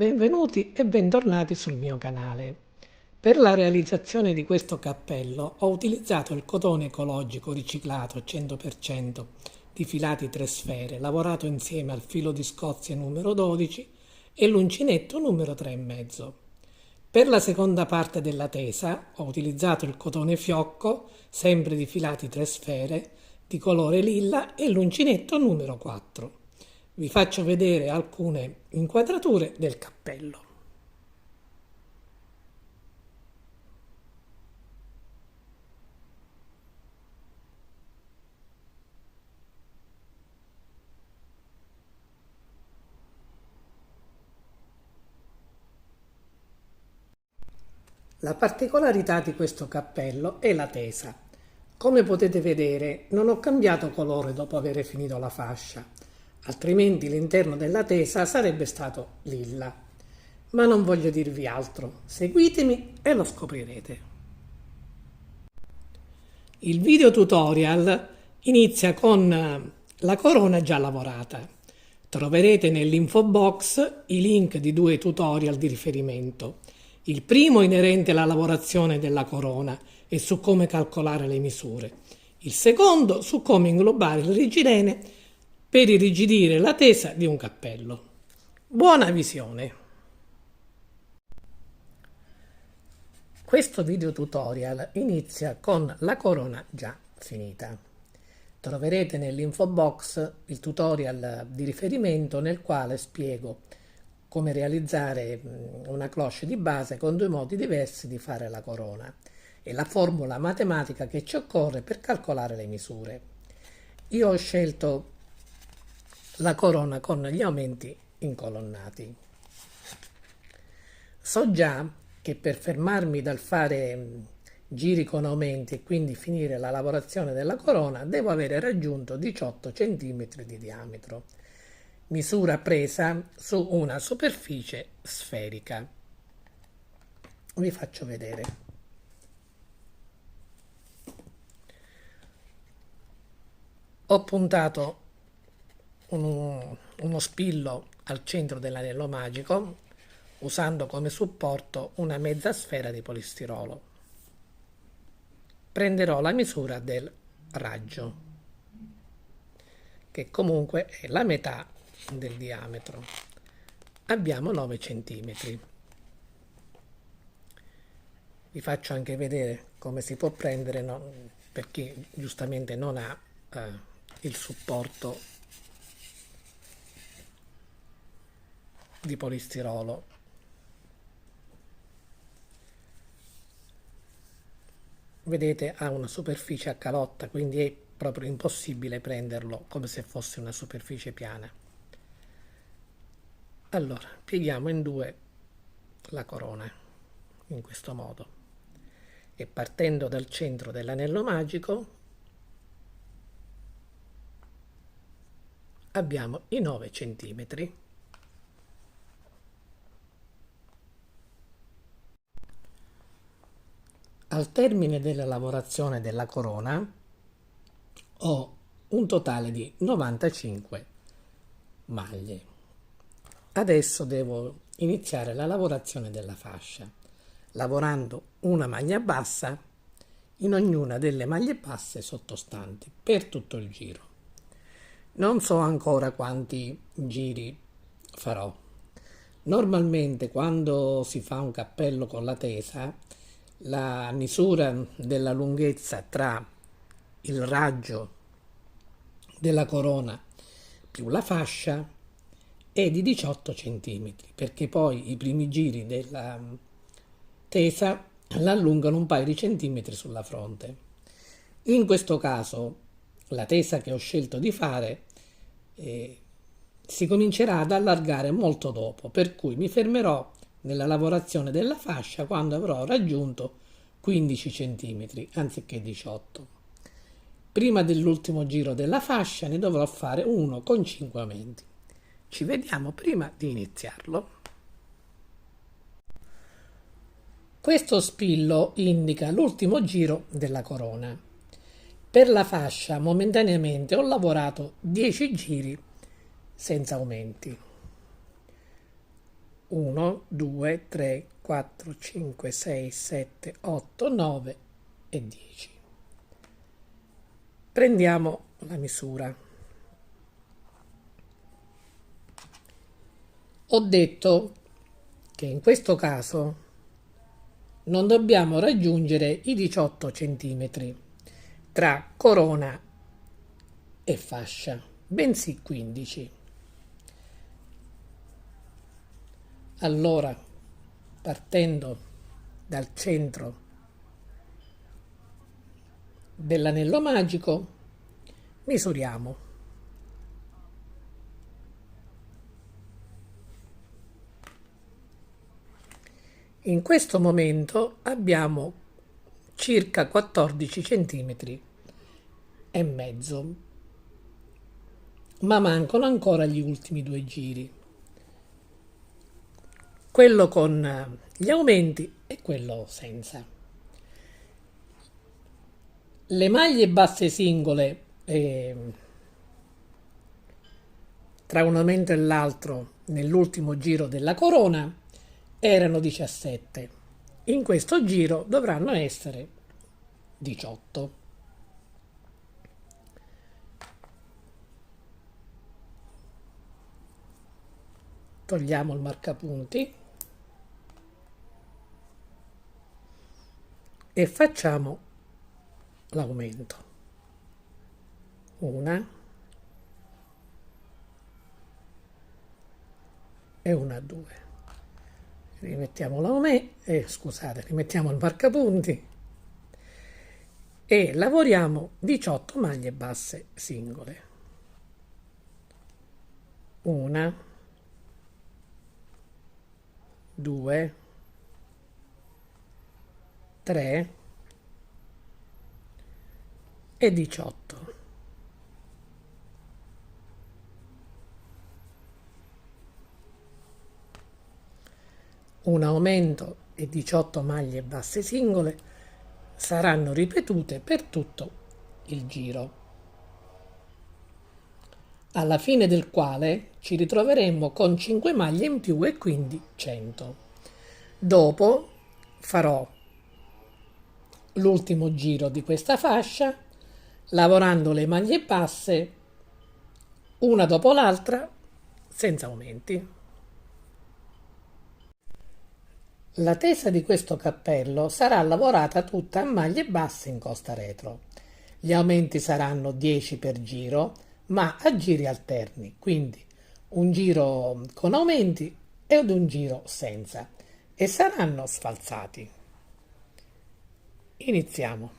Benvenuti e bentornati sul mio canale. Per la realizzazione di questo cappello ho utilizzato il cotone ecologico riciclato 100% di filati 3 sfere, lavorato insieme al filo di Scozia numero 12 e l'uncinetto numero 3,5. Per la seconda parte della tesa ho utilizzato il cotone fiocco, sempre di filati 3 sfere, di colore lilla e l'uncinetto numero 4. Vi faccio vedere alcune inquadrature del cappello. La particolarità di questo cappello è la tesa. Come potete vedere, non ho cambiato colore dopo aver finito la fascia, altrimenti l'interno della tesa sarebbe stato lilla. Ma non voglio dirvi altro, seguitemi e lo scoprirete. Il video tutorial inizia con la corona già lavorata. Troverete nell'info box i link di 2 tutorial di riferimento. Il primo inerente alla lavorazione della corona e su come calcolare le misure. Il secondo su come inglobare il rigidene per irrigidire la tesa di un cappello. Buona visione! Questo video tutorial inizia con la corona già finita. Troverete nell'info box il tutorial di riferimento nel quale spiego come realizzare una cloche di base con 2 modi diversi di fare la corona e la formula matematica che ci occorre per calcolare le misure. Io ho scelto la corona con gli aumenti incolonnati. So già che per fermarmi dal fare giri con aumenti e quindi finire la lavorazione della corona devo avere raggiunto 18 cm di diametro, misura presa su una superficie sferica. Vi faccio vedere. Ho puntato uno spillo al centro dell'anello magico usando come supporto una mezza sfera di polistirolo. Prenderò la misura del raggio, che comunque è la metà del diametro. Abbiamo 9 cm. Vi faccio anche vedere come si può prendere, no? Per chi giustamente non ha il supporto di polistirolo. Vedete, ha una superficie a calotta, quindi è proprio impossibile prenderlo come se fosse una superficie piana. Allora, pieghiamo in 2 la corona, in questo modo, e partendo dal centro dell'anello magico abbiamo i 9 cm. Al termine della lavorazione della corona ho un totale di 95 maglie. Adesso devo iniziare la lavorazione della fascia, lavorando una maglia bassa in ognuna delle maglie basse sottostanti per tutto il giro. Non so ancora quanti giri farò. Normalmente quando si fa un cappello con la tesa, la misura della lunghezza tra il raggio della corona più la fascia è di 18 cm, perché poi i primi giri della tesa l'allungano un paio di centimetri sulla fronte. In questo caso la tesa che ho scelto di fare si comincerà ad allargare molto dopo, per cui mi fermerò nella lavorazione della fascia quando avrò raggiunto 15 cm anziché 18. Prima dell'ultimo giro della fascia ne dovrò fare uno con 5 aumenti. Ci vediamo prima di iniziarlo. Questo spillo indica l'ultimo giro della corona. Per la fascia momentaneamente ho lavorato 10 giri senza aumenti. 1, 2, 3, 4, 5, 6, 7, 8, 9 e 10. Prendiamo la misura. Ho detto che in questo caso non dobbiamo raggiungere i 18 cm tra corona e fascia, bensì 15. Allora, partendo dal centro dell'anello magico, misuriamo. In questo momento abbiamo circa 14 centimetri e mezzo, ma mancano ancora gli ultimi due giri, quello con gli aumenti e quello senza. Le maglie basse singole tra un aumento e l'altro nell'ultimo giro della corona erano 17. In questo giro dovranno essere 18. Togliamo il marcapunti e facciamo l'aumento. Una e una, due. Rimettiamo l'aumento, scusate, rimettiamo il marcapunti e lavoriamo 18 maglie basse singole. Una, due, tre e 18. Un aumento e 18 maglie basse singole saranno ripetute per tutto il giro, alla fine del quale ci ritroveremo con 5 maglie in più e quindi 100. Dopo farò l'ultimo giro di questa fascia lavorando le maglie basse una dopo l'altra senza aumenti. La tesa di questo cappello sarà lavorata tutta a maglie basse in costa retro. Gli aumenti saranno 10 per giro, ma a giri alterni, quindi un giro con aumenti ed un giro senza, e saranno sfalsati. Iniziamo.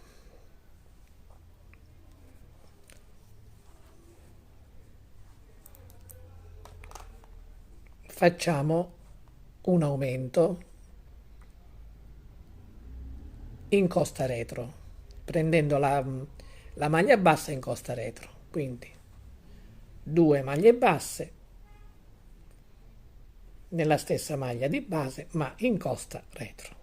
Facciamo un aumento in costa retro, prendendo la maglia bassa in costa retro, quindi 2 maglie basse nella stessa maglia di base ma in costa retro.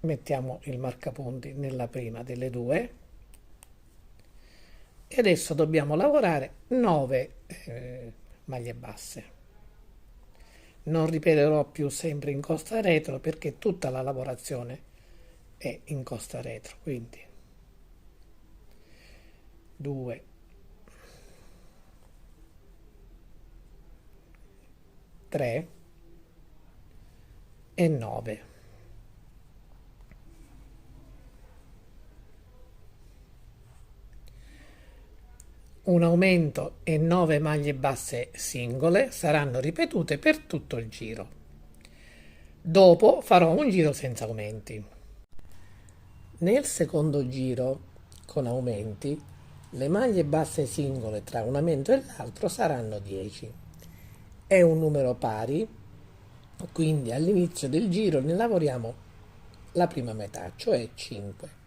Mettiamo il marcapunti nella prima delle due e adesso dobbiamo lavorare 9 maglie basse. Non ripeterò più sempre in costa retro perché tutta la lavorazione è in costa retro, quindi 2, 3 e 9. Un aumento e 9 maglie basse singole saranno ripetute per tutto il giro. Dopo farò un giro senza aumenti. Nel secondo giro con aumenti le maglie basse singole tra un aumento e l'altro saranno 10. È un numero pari, quindi all'inizio del giro ne lavoriamo la prima metà, cioè 5.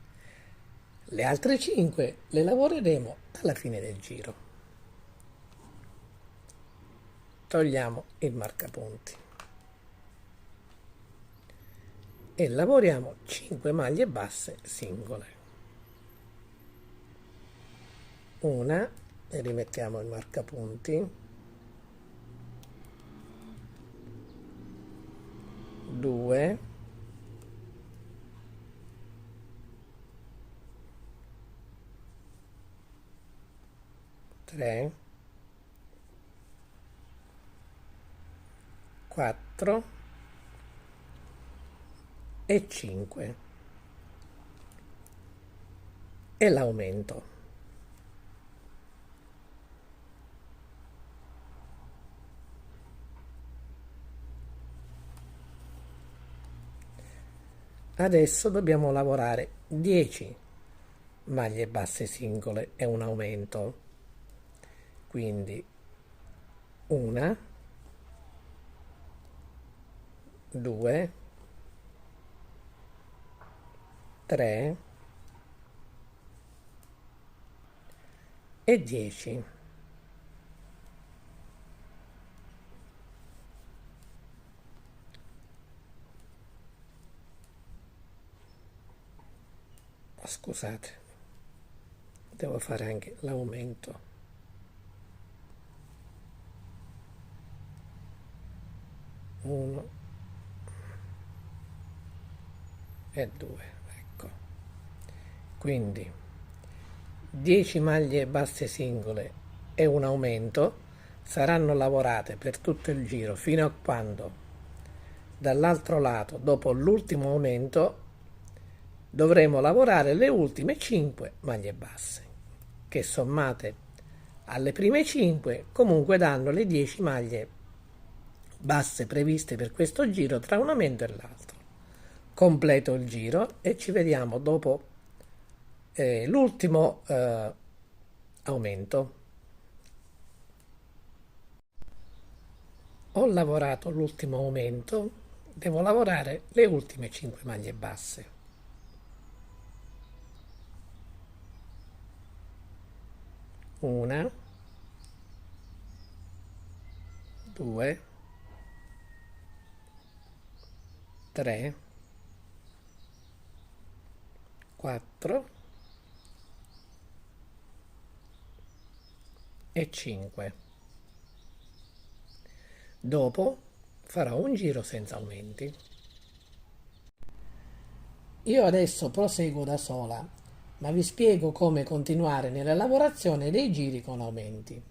Le altre 5 le lavoreremo alla fine del giro. Togliamo il marcapunti e lavoriamo 5 maglie basse singole. Una, e rimettiamo il marcapunti, 2, 3, 4 e 5 e l'aumento. Adesso dobbiamo lavorare 10 maglie basse singole e un aumento. Quindi 1, 2, 3 e 10. Scusate, devo fare anche l'aumento. 1 e 2, ecco. Quindi 10 maglie basse singole e un aumento saranno lavorate per tutto il giro fino a quando dall'altro lato, dopo l'ultimo aumento, dovremo lavorare le ultime 5 maglie basse, che sommate alle prime 5 comunque danno le 10 maglie basse previste per questo giro tra un aumento e l'altro. Completo il giro e ci vediamo dopo l'ultimo aumento. Ho lavorato l'ultimo aumento, devo lavorare le ultime 5 maglie basse. 1, 2, 3, 4 e 5. Dopo farò un giro senza aumenti. Io adesso proseguo da sola, ma vi spiego come continuare nella lavorazione dei giri con aumenti.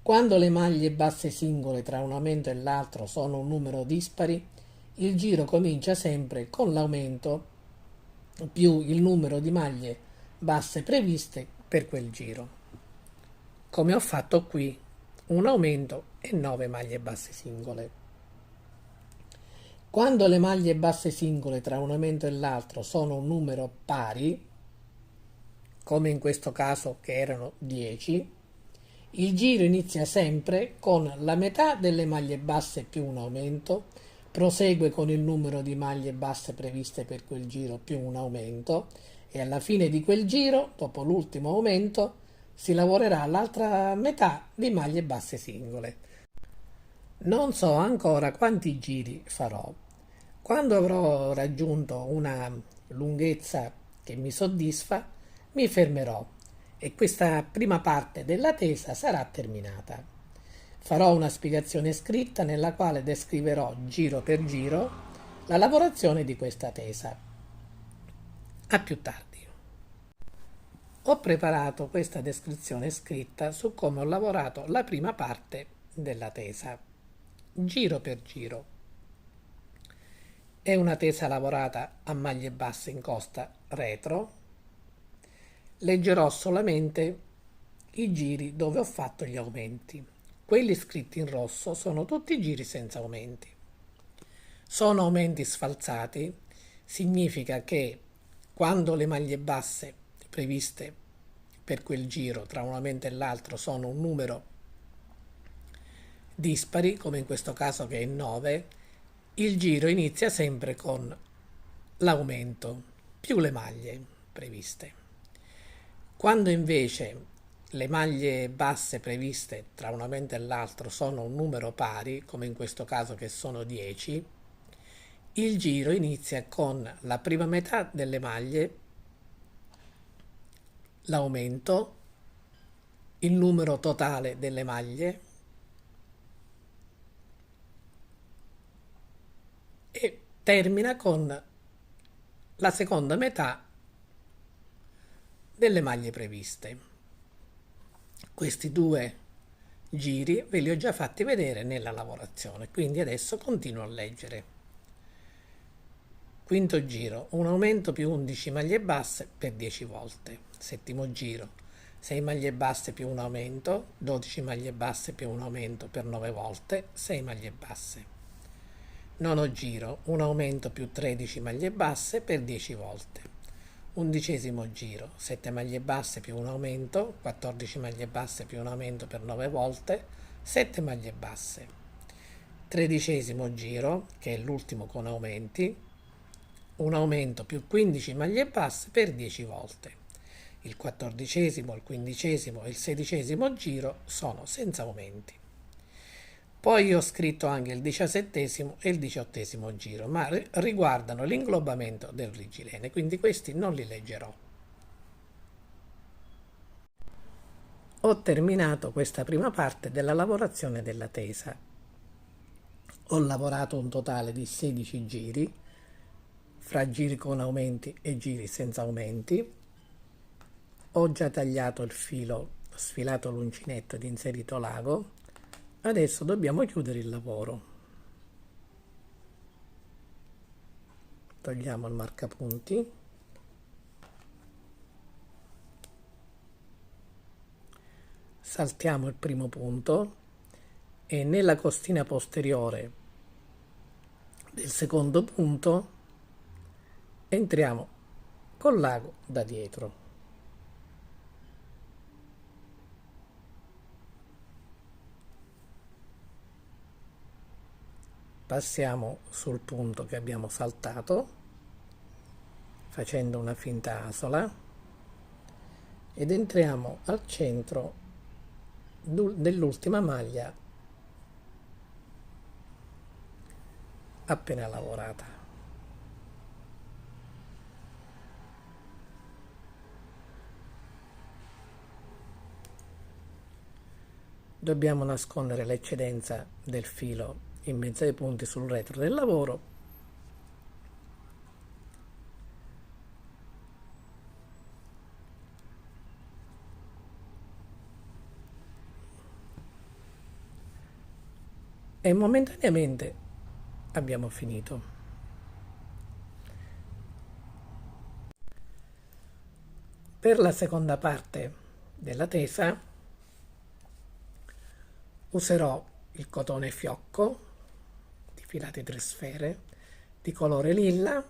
Quando le maglie basse singole tra un aumento e l'altro sono un numero dispari, il giro comincia sempre con l'aumento più il numero di maglie basse previste per quel giro. Come ho fatto qui, un aumento e 9 maglie basse singole. Quando le maglie basse singole tra un aumento e l'altro sono un numero pari, come in questo caso che erano 10, il giro inizia sempre con la metà delle maglie basse più un aumento, prosegue con il numero di maglie basse previste per quel giro più un aumento e alla fine di quel giro, dopo l'ultimo aumento, si lavorerà l'altra metà di maglie basse singole. Non so ancora quanti giri farò. Quando avrò raggiunto una lunghezza che mi soddisfa, mi fermerò e questa prima parte della tesa sarà terminata. Farò una spiegazione scritta nella quale descriverò giro per giro la lavorazione di questa tesa. A più tardi. Ho preparato questa descrizione scritta su come ho lavorato la prima parte della tesa, giro per giro. È una tesa lavorata a maglie basse in costa retro. Leggerò solamente i giri dove ho fatto gli aumenti. Quelli scritti in rosso sono tutti giri senza aumenti. Sono aumenti sfalsati, significa che quando le maglie basse previste per quel giro tra un aumento e l'altro sono un numero dispari, come in questo caso che è 9, il giro inizia sempre con l'aumento più le maglie previste. Quando invece le maglie basse previste tra un aumento e l'altro sono un numero pari, come in questo caso che sono 10, il giro inizia con la prima metà delle maglie, l'aumento, il numero totale delle maglie e termina con la seconda metà delle maglie previste. Questi due giri ve li ho già fatti vedere nella lavorazione, quindi adesso continuo a leggere. Quinto giro, un aumento più 11 maglie basse per 10 volte. Settimo giro, 6 maglie basse più un aumento, 12 maglie basse più un aumento per 9 volte, 6 maglie basse. Nono giro, un aumento più 13 maglie basse per 10 volte. Undicesimo giro, 7 maglie basse più un aumento, 14 maglie basse più un aumento per 9 volte, 7 maglie basse. Tredicesimo giro, che è l'ultimo con aumenti, un aumento più 15 maglie basse per 10 volte. Il quattordicesimo, il quindicesimo e il sedicesimo giro sono senza aumenti. Poi ho scritto anche il 17° e il 18° giro, ma riguardano l'inglobamento del rigilene, quindi questi non li leggerò. Ho terminato questa prima parte della lavorazione della tesa. Ho lavorato un totale di 16 giri, fra giri con aumenti e giri senza aumenti. Ho già tagliato il filo, sfilato l'uncinetto ed inserito l'ago. Adesso dobbiamo chiudere il lavoro. Togliamo il marcapunti. Saltiamo il primo punto e nella costina posteriore del secondo punto entriamo col l'ago da dietro. Passiamo sul punto che abbiamo saltato facendo una finta asola ed entriamo al centro dell'ultima maglia appena lavorata. Dobbiamo nascondere l'eccedenza del filo in mezzo ai punti sul retro del lavoro e momentaneamente abbiamo finito. Per la seconda parte della tesa userò il cotone fiocco di filate 3 sfere di colore lilla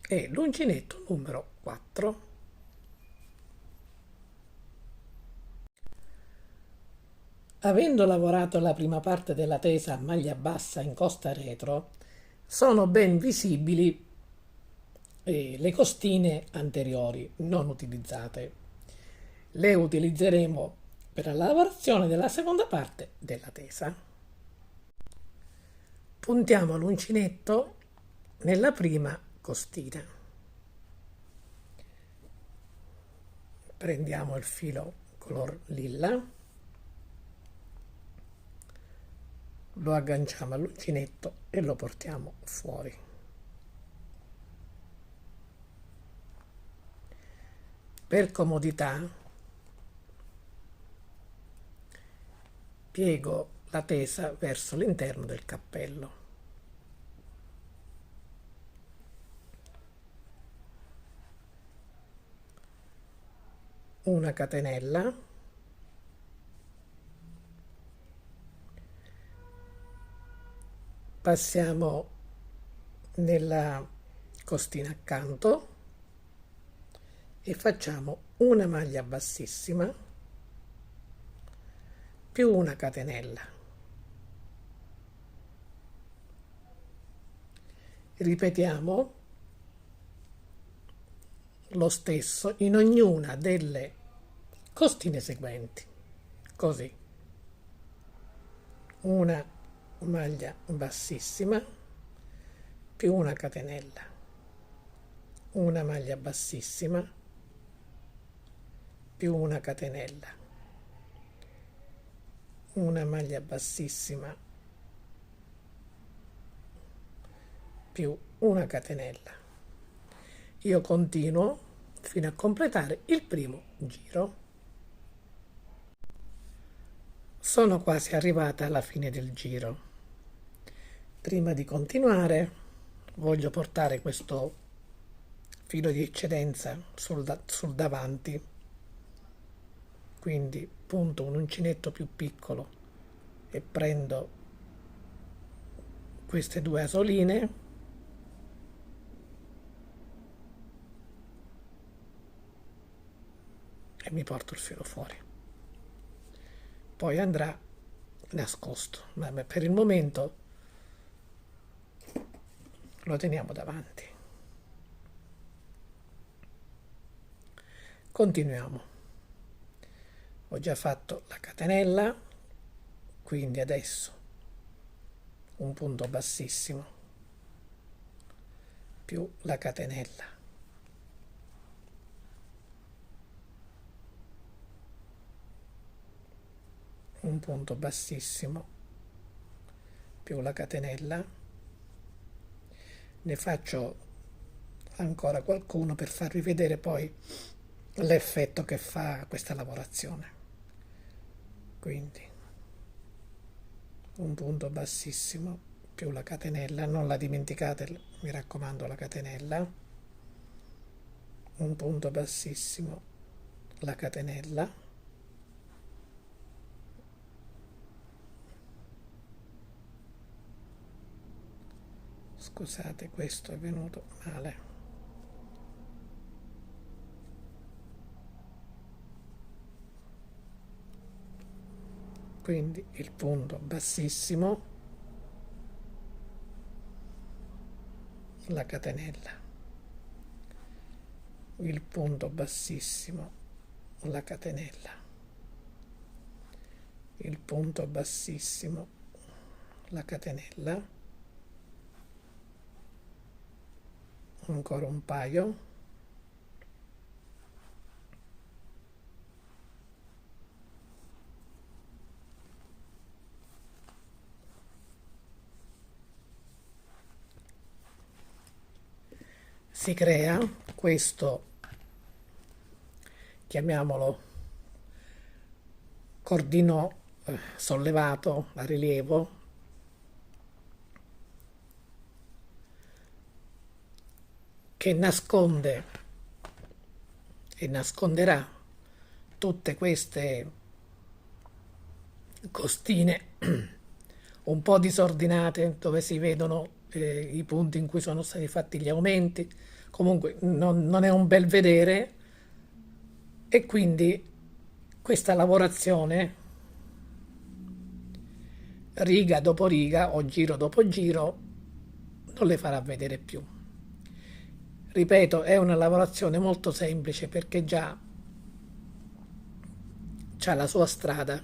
e l'uncinetto numero 4. Avendo lavorato la prima parte della tesa a maglia bassa in costa retro, sono ben visibili le costine anteriori non utilizzate. Le utilizzeremo per la lavorazione della seconda parte della tesa. Puntiamo l'uncinetto nella prima costina. Prendiamo il filo color lilla, lo agganciamo all'uncinetto e lo portiamo fuori. Per comodità piego la tesa verso l'interno del cappello. Una catenella, passiamo nella costina accanto e facciamo una maglia bassissima più una catenella. Ripetiamo lo stesso in ognuna delle costine seguenti, così: una maglia bassissima più una catenella, una maglia bassissima più una catenella, una maglia bassissima più una catenella. Io continuo fino a completare il primo giro. Sono quasi arrivata alla fine del giro. Prima di continuare voglio portare questo filo di eccedenza sul davanti, quindi punto un uncinetto più piccolo e prendo queste due asoline e mi porto il filo fuori. Poi andrà nascosto, ma per il momento lo teniamo davanti. Continuiamo. Ho già fatto la catenella, quindi adesso un punto bassissimo più la catenella, un punto bassissimo più la catenella. Ne faccio ancora qualcuno per farvi vedere poi l'effetto che fa questa lavorazione. Quindi un punto bassissimo più la catenella, non la dimenticate, mi raccomando, la catenella, un punto bassissimo, la catenella, scusate, questo è venuto male. Quindi il punto bassissimo, la catenella, il punto bassissimo, la catenella, il punto bassissimo, la catenella, ancora un paio, si crea questo, chiamiamolo cordino sollevato a rilievo, che nasconde e nasconderà tutte queste costine un po' disordinate dove si vedono i punti in cui sono stati fatti gli aumenti. Comunque non è un bel vedere, e quindi questa lavorazione riga dopo riga o giro dopo giro non le farà vedere più. Ripeto, è una lavorazione molto semplice perché già c'ha la sua strada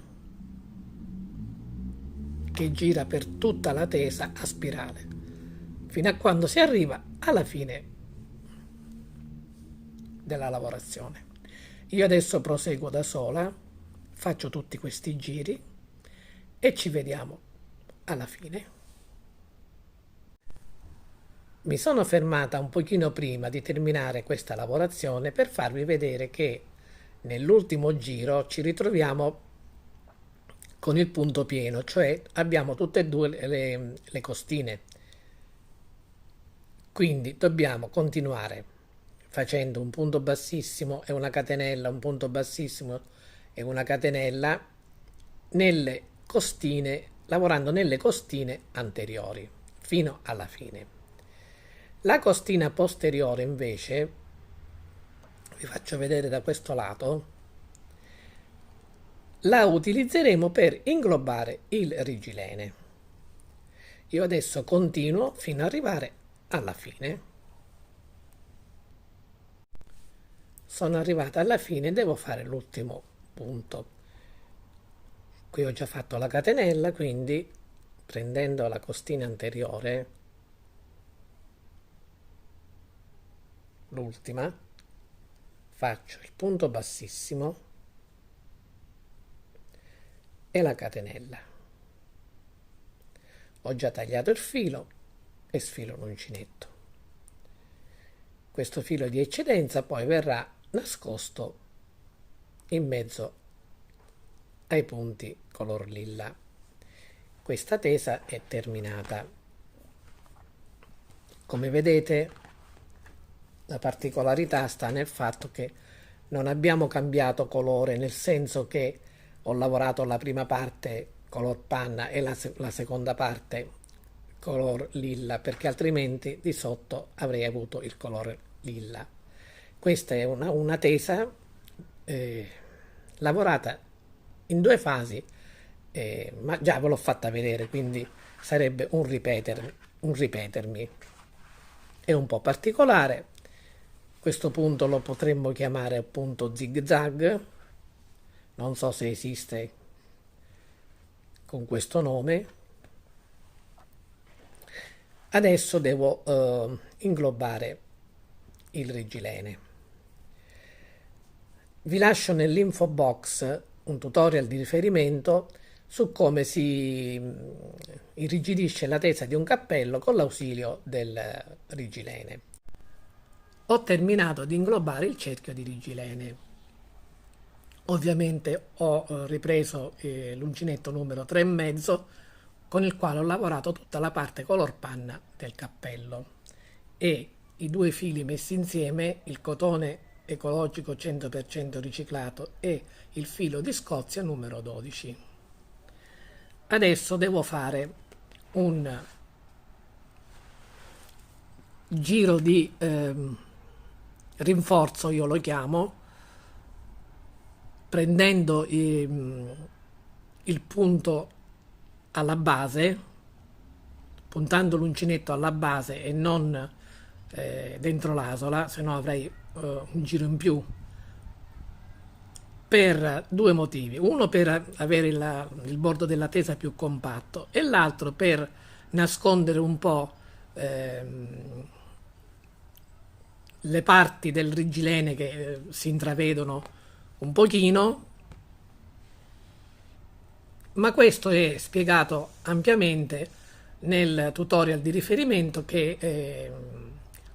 che gira per tutta la tesa a spirale fino a quando si arriva alla fine della lavorazione. Io adesso proseguo da sola, faccio tutti questi giri e ci vediamo alla fine. Mi sono fermata un pochino prima di terminare questa lavorazione per farvi vedere che nell'ultimo giro ci ritroviamo con il punto pieno, cioè abbiamo tutte e due le costine. Quindi dobbiamo continuare facendo un punto bassissimo e una catenella, un punto bassissimo e una catenella nelle costine, lavorando nelle costine anteriori fino alla fine. La costina posteriore invece, vi faccio vedere da questo lato, la utilizzeremo per inglobare il rigilene. Io adesso continuo fino ad arrivare alla fine. Sono arrivata alla fine, devo fare l'ultimo punto. Qui ho già fatto la catenella, quindi prendendo la costina anteriore, l'ultima, faccio il punto bassissimo e la catenella. Ho già tagliato il filo e sfilo l'uncinetto. Questo filo di eccedenza poi verrà nascosto in mezzo ai punti color lilla. Questa tesa è terminata. Come vedete, la particolarità sta nel fatto che non abbiamo cambiato colore, nel senso che ho lavorato la prima parte color panna e la seconda parte color lilla, perché altrimenti di sotto avrei avuto il colore lilla. Questa è una tesa lavorata in due fasi, ma già ve l'ho fatta vedere, quindi sarebbe un ripetermi. È un po' particolare. Questo punto lo potremmo chiamare punto zig zag, non so se esiste con questo nome. Adesso devo inglobare il regilene. Vi lascio nell'info box un tutorial di riferimento su come si irrigidisce la tesa di un cappello con l'ausilio del rigilene. Ho terminato di inglobare il cerchio di rigilene. Ovviamente ho ripreso l'uncinetto numero 3,5 con il quale ho lavorato tutta la parte color panna del cappello, e i due fili messi insieme, il cotone ecologico 100% riciclato e il filo di Scozia numero 12. Adesso devo fare un giro di rinforzo, io lo chiamo, prendendo il punto alla base, puntando l'uncinetto alla base e non dentro l'asola, se no avrei un giro in più, per due motivi: uno per avere il bordo della tesa più compatto, e l'altro per nascondere un po' le parti del rigilene che si intravedono un pochino, ma questo è spiegato ampiamente nel tutorial di riferimento che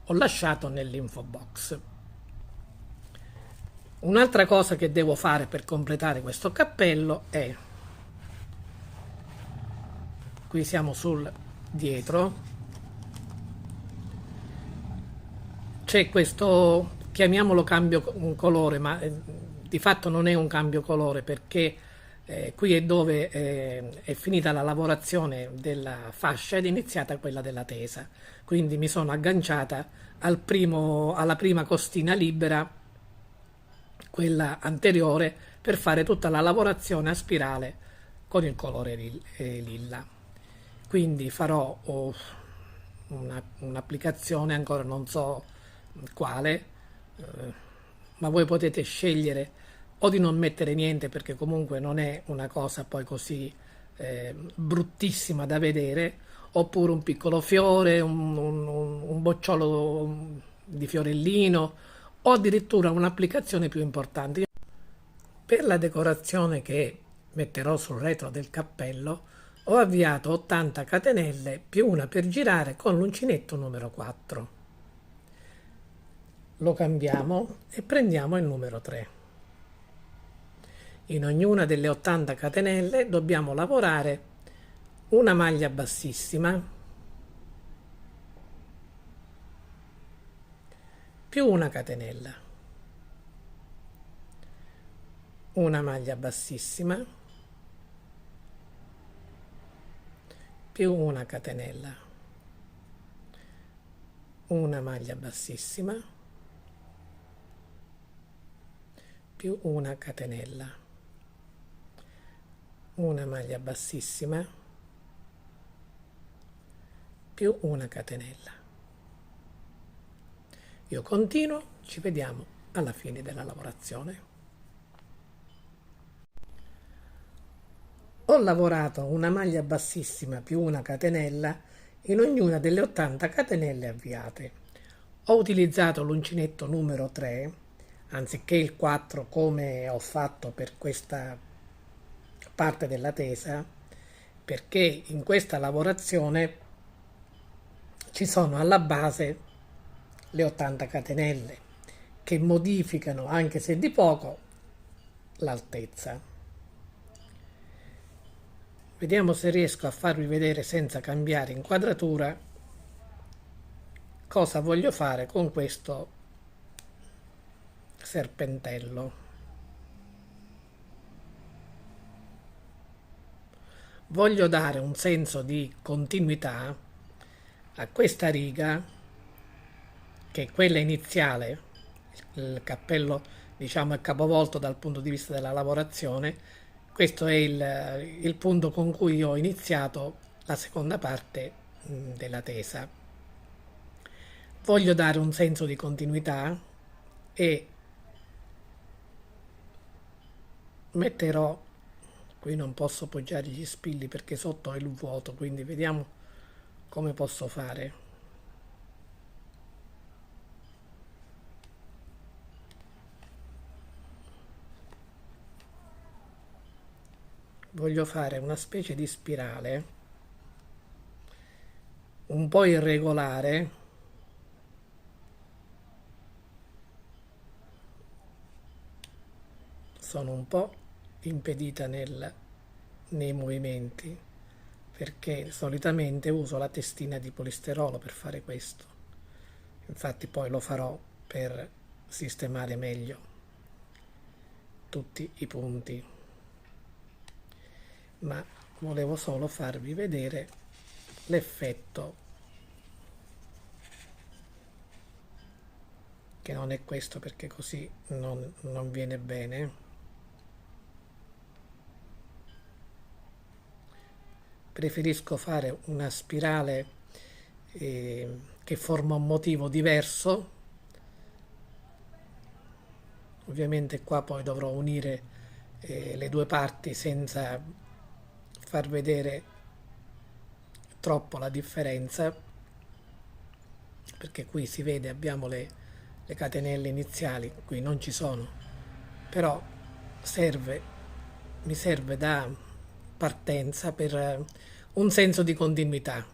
ho lasciato nell'info box. Un'altra cosa che devo fare per completare questo cappello è, qui siamo sul dietro, c'è questo, chiamiamolo cambio colore, ma di fatto non è un cambio colore, perché qui è dove è finita la lavorazione della fascia ed è iniziata quella della tesa, quindi mi sono agganciata alla prima costina libera, quella anteriore, per fare tutta la lavorazione a spirale con il colore lilla. Quindi farò un'applicazione, ancora non so quale, ma voi potete scegliere o di non mettere niente, perché comunque non è una cosa poi così bruttissima da vedere, oppure un piccolo fiore, un bocciolo di fiorellino, o addirittura un'applicazione più importante. Per la decorazione che metterò sul retro del cappello ho avviato 80 catenelle più una per girare con l'uncinetto numero 4. Lo cambiamo e prendiamo il numero 3. In ognuna delle 80 catenelle dobbiamo lavorare una maglia bassissima più una catenella, una maglia bassissima più una catenella, una maglia bassissima più una catenella, una maglia bassissima più una catenella. Io continuo, ci vediamo alla fine della lavorazione. Ho lavorato una maglia bassissima più una catenella in ognuna delle 80 catenelle avviate. Ho utilizzato l'uncinetto numero 3 anziché il 4 come ho fatto per questa parte della tesa, perché in questa lavorazione ci sono alla base le 80 catenelle che modificano, anche se di poco, l'altezza. Vediamo se riesco a farvi vedere senza cambiare inquadratura cosa voglio fare con questo serpentello. Voglio dare un senso di continuità a questa riga, che è quella iniziale, il cappello diciamo è capovolto dal punto di vista della lavorazione. Questo è il punto con cui ho iniziato la seconda parte della tesa. Voglio dare un senso di continuità e metterò, qui non posso poggiare gli spilli perché sotto è il vuoto, quindi vediamo come posso fare. Voglio fare una specie di spirale un po' irregolare, sono un po' impedita nei movimenti perché solitamente uso la testina di polisterolo per fare questo. Infatti poi lo farò per sistemare meglio tutti i punti, ma volevo solo farvi vedere l'effetto, che non è questo perché così non viene bene. Preferisco fare una spirale che forma un motivo diverso. Ovviamente qua poi dovrò unire le due parti senza far vedere troppo la differenza, perché qui si vede abbiamo le catenelle iniziali, qui non ci sono, però mi serve da partenza per un senso di continuità.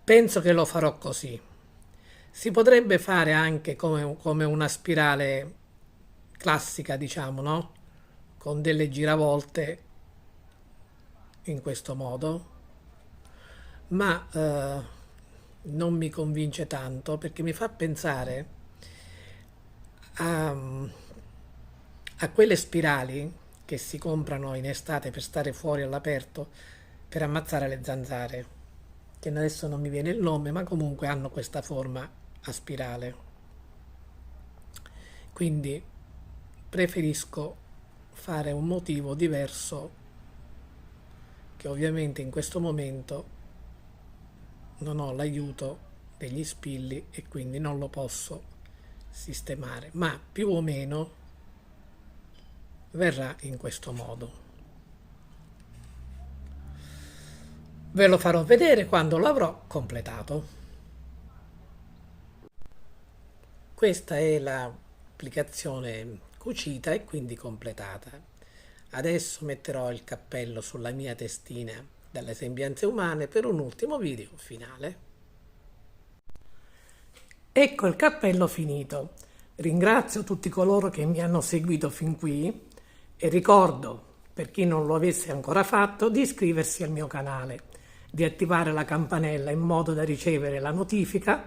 Penso che lo farò così. Si potrebbe fare anche come una spirale classica, diciamo, no? Con delle giravolte in questo modo, ma non mi convince tanto perché mi fa pensare a quelle spirali che si comprano in estate per stare fuori all'aperto per ammazzare le zanzare, che adesso non mi viene il nome, ma comunque hanno questa forma a spirale. Quindi preferisco fare un motivo diverso, che ovviamente in questo momento non ho l'aiuto degli spilli e quindi non lo posso sistemare, ma più o meno verrà in questo modo. Ve lo farò vedere quando l'avrò completato. Questa è l'applicazione cucita e quindi completata. Adesso metterò il cappello sulla mia testina dalle sembianze umane per un ultimo video finale. Ecco il cappello finito. Ringrazio tutti coloro che mi hanno seguito fin qui e ricordo, per chi non lo avesse ancora fatto, di iscriversi al mio canale, di attivare la campanella in modo da ricevere la notifica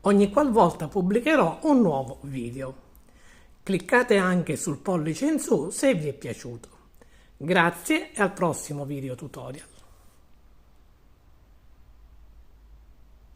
ogni qualvolta pubblicherò un nuovo video. Cliccate anche sul pollice in su se vi è piaciuto. Grazie e al prossimo video tutorial.